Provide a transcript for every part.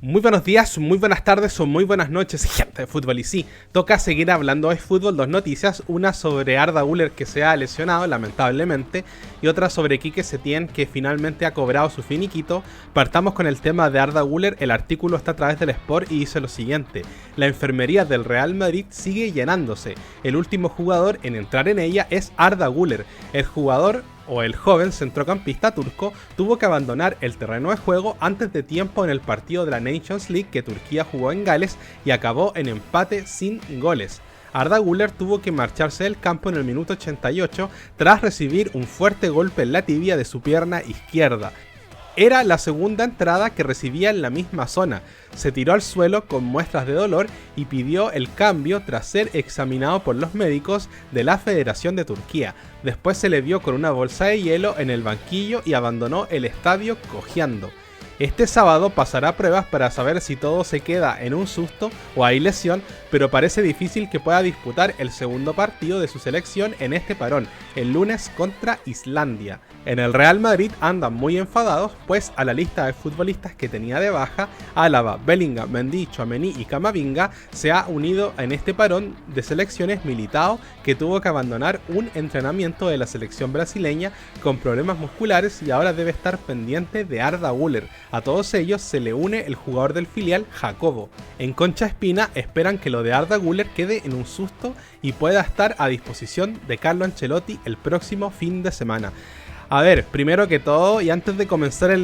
Muy buenos días, muy buenas tardes o muy buenas noches, gente de fútbol. Y sí, toca seguir hablando de fútbol. Dos noticias, una sobre Arda Güler que se ha lesionado lamentablemente y otra sobre Quique Setién que finalmente ha cobrado su finiquito. Partamos con el tema de Arda Güler. El artículo está a través del Sport y dice lo siguiente: la enfermería del Real Madrid sigue llenándose. El último jugador en entrar en ella es Arda Güler. El jugador o el joven centrocampista turco tuvo que abandonar el terreno de juego antes de tiempo en el partido de la Nations League que Turquía jugó en Gales y acabó en empate sin goles. Arda Güler tuvo que marcharse del campo en el minuto 88 tras recibir un fuerte golpe en la tibia de su pierna izquierda. Era la segunda entrada que recibía en la misma zona. Se tiró al suelo con muestras de dolor y pidió el cambio tras ser examinado por los médicos de la Federación de Turquía. Después se le vio con una bolsa de hielo en el banquillo y abandonó el estadio cojeando. Este sábado pasará pruebas para saber si todo se queda en un susto o hay lesión, pero parece difícil que pueda disputar el segundo partido de su selección en este parón, el lunes contra Islandia. En el Real Madrid andan muy enfadados, pues a la lista de futbolistas que tenía de baja, Álava, Bellingham, Mendy, Tchouaméni y Camavinga, se ha unido en este parón de selecciones Militao, que tuvo que abandonar un entrenamiento de la selección brasileña con problemas musculares y ahora debe estar pendiente de Arda Güler. A todos ellos se le une el jugador del filial, Jacobo. En Concha Espina esperan que lo de Arda Güler quede en un susto y pueda estar a disposición de Carlo Ancelotti el próximo fin de semana. A ver, primero que todo, y antes de comenzar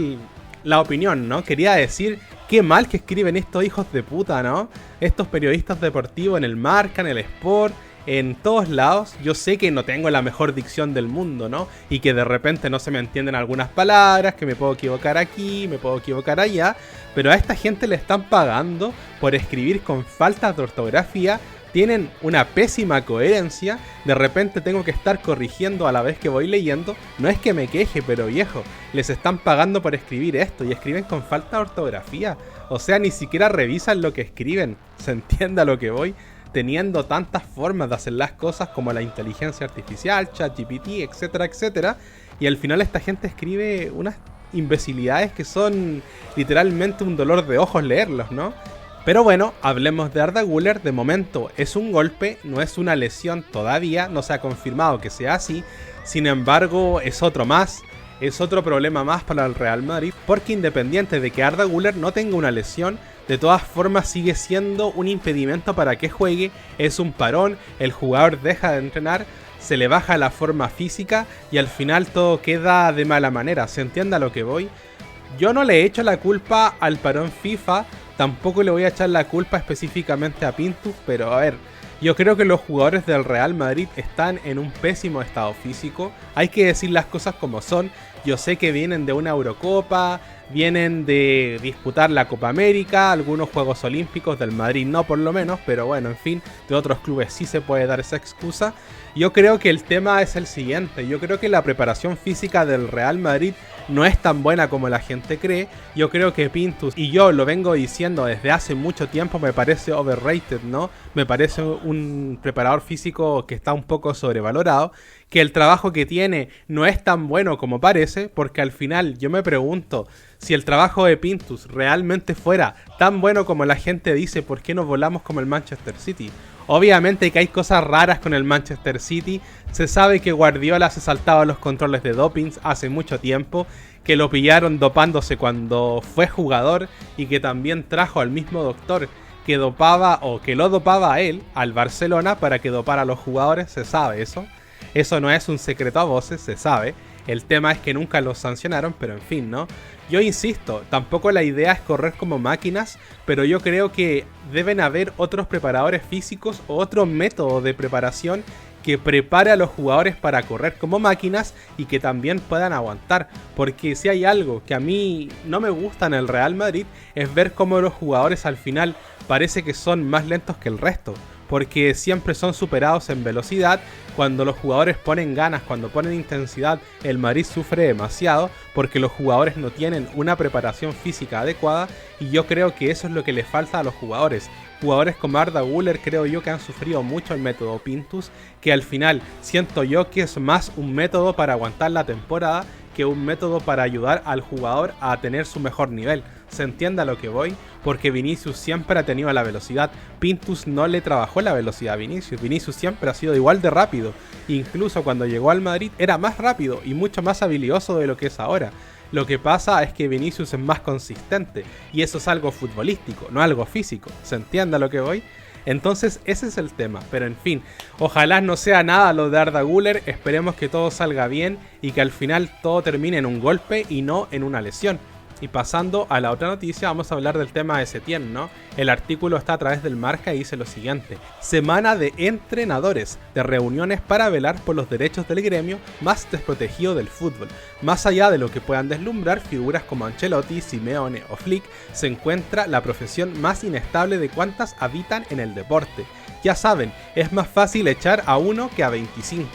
la opinión, ¿no? Quería decir qué mal que escriben estos hijos de puta, ¿no? Estos periodistas deportivos en el Marca, en el Sport, en todos lados. Yo sé que no tengo la mejor dicción del mundo, ¿no? Y que de repente no se me entienden algunas palabras, que me puedo equivocar aquí, me puedo equivocar allá, pero a esta gente le están pagando por escribir con faltas de ortografía. Tienen una pésima coherencia, de repente tengo que estar corrigiendo a la vez que voy leyendo. No es que me queje, pero viejo, les están pagando por escribir esto y escriben con falta de ortografía. O sea, ni siquiera revisan lo que escriben, se entiende a lo que voy, teniendo tantas formas de hacer las cosas como la inteligencia artificial, ChatGPT, etcétera, etcétera. Y al final esta gente escribe unas imbecilidades que son literalmente un dolor de ojos leerlos, ¿no? Pero bueno, hablemos de Arda Güler. De momento es un golpe, no es una lesión todavía, no se ha confirmado que sea así. Sin embargo, es otro más, es otro problema más para el Real Madrid, porque independiente de que Arda Güler no tenga una lesión, de todas formas sigue siendo un impedimento para que juegue. Es un parón, el jugador deja de entrenar, se le baja la forma física y al final todo queda de mala manera. ¿Se entiende a lo que voy? Yo no le echo la culpa al parón FIFA, tampoco le voy a echar la culpa específicamente a Pintus, pero a ver, yo creo que los jugadores del Real Madrid están en un pésimo estado físico. Hay que decir las cosas como son. Yo sé que vienen de una Eurocopa, vienen de disputar la Copa América, algunos Juegos Olímpicos, del Madrid no por lo menos, pero bueno, en fin, de otros clubes sí se puede dar esa excusa. Yo creo que el tema es el siguiente: yo creo que la preparación física del Real Madrid no es tan buena como la gente cree. Yo creo que Pintus, y yo lo vengo diciendo desde hace mucho tiempo, me parece overrated, ¿no? Me parece un preparador físico que está un poco sobrevalorado, que el trabajo que tiene no es tan bueno como parece, porque al final yo me pregunto, si el trabajo de Pintus realmente fuera tan bueno como la gente dice, ¿por qué no volamos como el Manchester City? Obviamente que hay cosas raras con el Manchester City. Se sabe que Guardiola se saltaba los controles de doping hace mucho tiempo, que lo pillaron dopándose cuando fue jugador y que también trajo al mismo doctor que dopaba o que lo dopaba a él, al Barcelona, para que dopara a los jugadores. Se sabe eso. Eso no es un secreto a voces, se sabe. El tema es que nunca los sancionaron, pero en fin, ¿no? Yo insisto, tampoco la idea es correr como máquinas, pero yo creo que deben haber otros preparadores físicos o otro método de preparación que prepare a los jugadores para correr como máquinas y que también puedan aguantar. Porque si hay algo que a mí no me gusta en el Real Madrid es ver cómo los jugadores al final parece que son más lentos que el resto, porque siempre son superados en velocidad. Cuando los jugadores ponen ganas, cuando ponen intensidad, el Madrid sufre demasiado porque los jugadores no tienen una preparación física adecuada, y yo creo que eso es lo que le falta a los jugadores. Jugadores como Arda Güler creo yo que han sufrido mucho el método Pintus, que al final siento yo que es más un método para aguantar la temporada que un método para ayudar al jugador a tener su mejor nivel. ¿Se entiende a lo que voy? Porque Vinicius siempre ha tenido la velocidad. Pintus no le trabajó la velocidad a Vinicius. Vinicius siempre ha sido igual de rápido. Incluso cuando llegó al Madrid era más rápido y mucho más habilidoso de lo que es ahora. Lo que pasa es que Vinicius es más consistente. Y eso es algo futbolístico, no algo físico. ¿Se entiende a lo que voy? Entonces ese es el tema, pero en fin, ojalá no sea nada lo de Arda Güler, esperemos que todo salga bien y que al final todo termine en un golpe y no en una lesión. Y pasando a la otra noticia, vamos a hablar del tema de Setién, ¿no? El artículo está a través del Marca y dice lo siguiente: semana de entrenadores, de reuniones para velar por los derechos del gremio más desprotegido del fútbol. Más allá de lo que puedan deslumbrar figuras como Ancelotti, Simeone o Flick, se encuentra la profesión más inestable de cuantas habitan en el deporte. Ya saben, es más fácil echar a uno que a 25.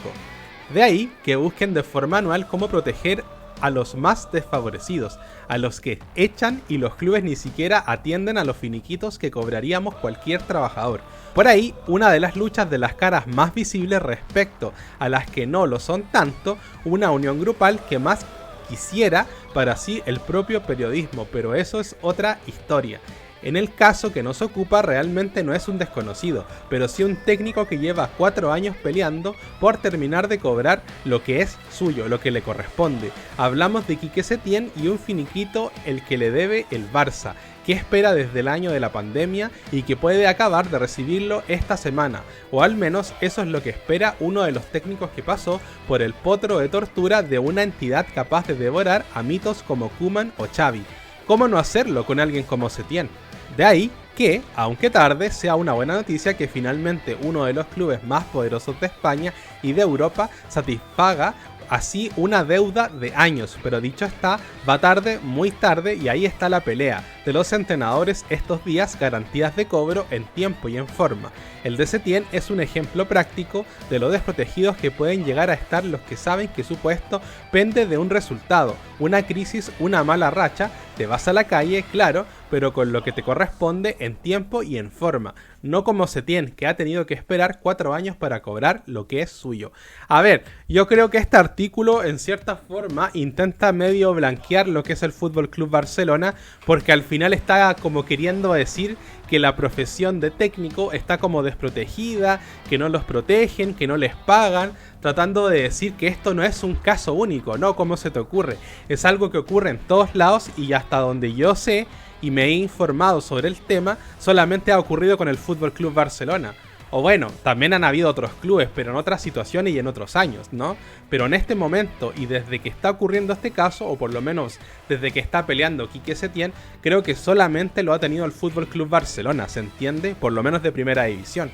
De ahí que busquen de forma anual cómo proteger a los más desfavorecidos, a los que echan y los clubes ni siquiera atienden a los finiquitos que cobraríamos cualquier trabajador. Por ahí, una de las luchas de las caras más visibles respecto a las que no lo son tanto, una unión grupal que más quisiera para sí el propio periodismo, pero eso es otra historia. En el caso que nos ocupa realmente no es un desconocido, pero sí un técnico que lleva 4 años peleando por terminar de cobrar lo que es suyo, lo que le corresponde. Hablamos de Quique Setién y un finiquito el que le debe el Barça, que espera desde el año de la pandemia y que puede acabar de recibirlo esta semana, o al menos eso es lo que espera uno de los técnicos que pasó por el potro de tortura de una entidad capaz de devorar a mitos como Koeman o Xavi. ¿Cómo no hacerlo con alguien como Setién? De ahí que, aunque tarde, sea una buena noticia que finalmente uno de los clubes más poderosos de España y de Europa satisfaga así una deuda de años, pero dicho está, va tarde, muy tarde, y ahí está la pelea de los entrenadores estos días, garantías de cobro en tiempo y en forma. El de Setién es un ejemplo práctico de lo desprotegidos que pueden llegar a estar los que saben que su puesto pende de un resultado, una crisis, una mala racha, te vas a la calle, claro, pero con lo que te corresponde en tiempo y en forma, no como Setién, que ha tenido que esperar 4 años para cobrar lo que es suyo. A ver, yo creo que este artículo en cierta forma intenta medio blanquear lo que es el Fútbol Club Barcelona, porque al final está como queriendo decir que la profesión de técnico está como desprotegida, que no los protegen, que no les pagan, tratando de decir que esto no es un caso único, ¿no? ¿Cómo se te ocurre? Es algo que ocurre en todos lados y hasta donde yo sé y me he informado sobre el tema, solamente ha ocurrido con el Fútbol Club Barcelona. O bueno, también han habido otros clubes, pero en otras situaciones y en otros años, ¿no? Pero en este momento, y desde que está ocurriendo este caso, o por lo menos desde que está peleando Quique Setién, creo que solamente lo ha tenido el Fútbol Club Barcelona, ¿se entiende? Por lo menos de primera división.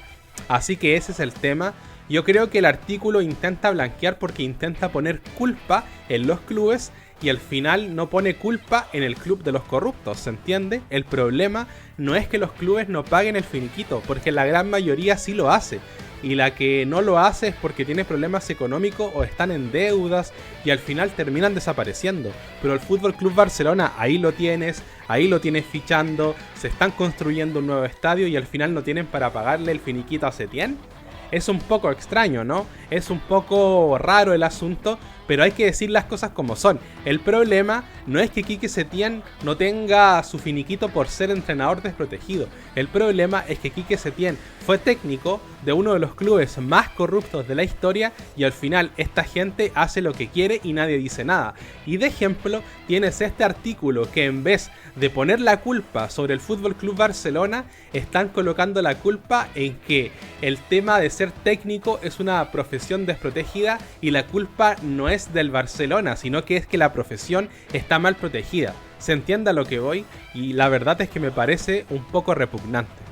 Así que ese es el tema. Yo creo que el artículo intenta blanquear porque intenta poner culpa en los clubes y al final no pone culpa en el club de los corruptos, ¿se entiende? El problema no es que los clubes no paguen el finiquito, porque la gran mayoría sí lo hace. Y la que no lo hace es porque tiene problemas económicos o están en deudas y al final terminan desapareciendo. Pero el Fútbol Club Barcelona ahí lo tienes fichando, se están construyendo un nuevo estadio y al final no tienen para pagarle el finiquito a Setién. Es un poco extraño, ¿no? Es un poco raro el asunto, pero hay que decir las cosas como son. El problema no es que Quique Setién no tenga su finiquito por ser entrenador desprotegido. El problema es que Quique Setién fue técnico de uno de los clubes más corruptos de la historia y al final esta gente hace lo que quiere y nadie dice nada. Y de ejemplo tienes este artículo que en vez de poner la culpa sobre el Fútbol Club Barcelona, están colocando la culpa en que el tema de ser técnico es una profesión desprotegida y la culpa no es del Barcelona, sino que es que la profesión está mal protegida. ¿Se entiende a lo que voy? Y la verdad es que me parece un poco repugnante.